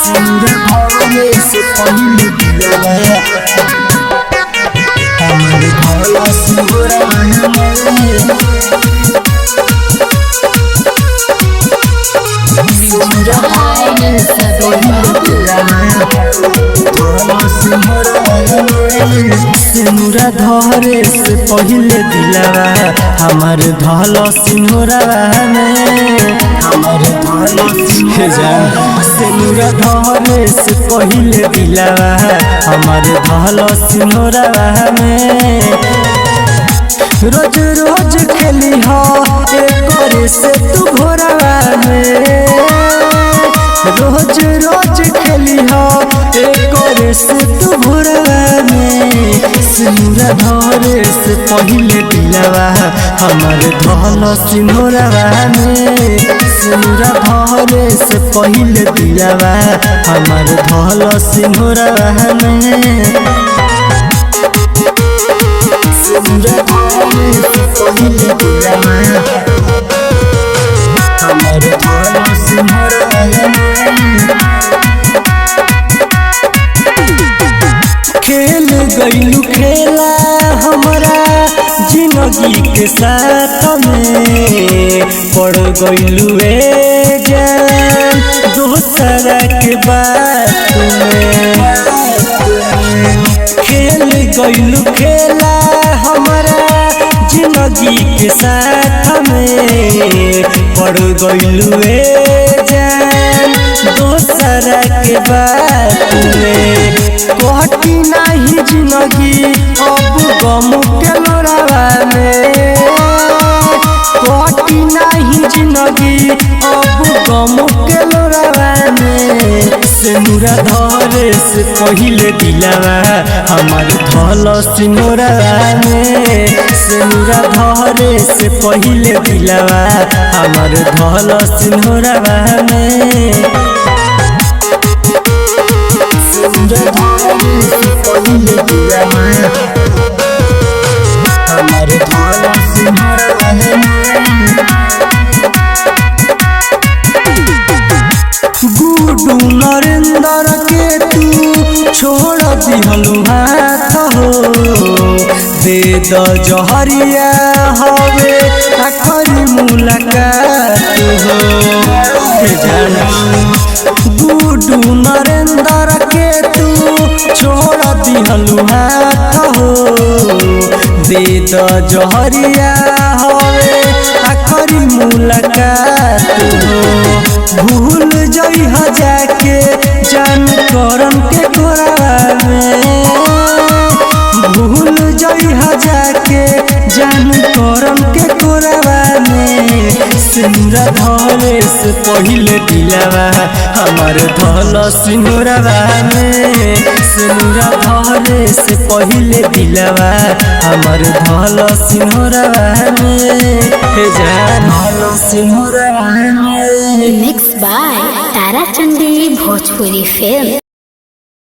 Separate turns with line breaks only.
सिंदूर भरले से पहिले दिलवा हमर भला सिंदूरवा सिंदूरा धरे से पहिले दिलवा हमर धला सिंदूरवा हमर धला सिंदूरा धरे से पहिले दिलवा हमर धला सिंदूरवा रोज रोज खेली हो एक से तू घोरवा में रोज रोज खेली हो एक से तू घोरवा में सिंदूरा धरे से पहिले दिलवा हमर धला सिंदूरवा में सिंदूरा धरे से पहिले दिलवा हमर धला सिंदूरवा में सिंदूर भरले से पहिले दिलवा हमर धला सिंदूरवा खेल गइलू खेला हमरा जिंदगी के साथ में पड़ गइलू जान दोसरा के बात में खेल गइलू खेला हमरा जिंदगी के साथ में पड़ गइलू जान दोसरा के बात में कहती नहीं जिंदगी अब गम के लोरावा में कहती नहीं जिंदगी अब गम के लोरावा में सिंदूरा धरे से पहिले दिलवा हमर धला सिंदूरवा में सिंदूरा धरे से पहिले दिलवा हमर धला सिंदूरवा में सिंदूर भरले से पहिले दिलवा हमर धला सिंदूरवा गुडू नरेंद्र के तू छोड़ दिहलू हाथ हो दे द जहरिया हवे आखरी मुलाकात हो गुडू नरेंद्र के तू छोड़ दिहलू हाथ हो दे द जहरिया हवे आखरी मुलाकात हो भूल जइह जाके जान करम के कोरावा में भूल जइह जाके जान करम के कोरावा में सिंदूरा धरे से पहिले दिलवा हमर धला सिंदूरवा में सिंदूरा धरे से पहिले दिलवा हमर धला सिंदूरवा में जान धला सिंदूरवा में
mix by Tarachandi Bhojpuri film.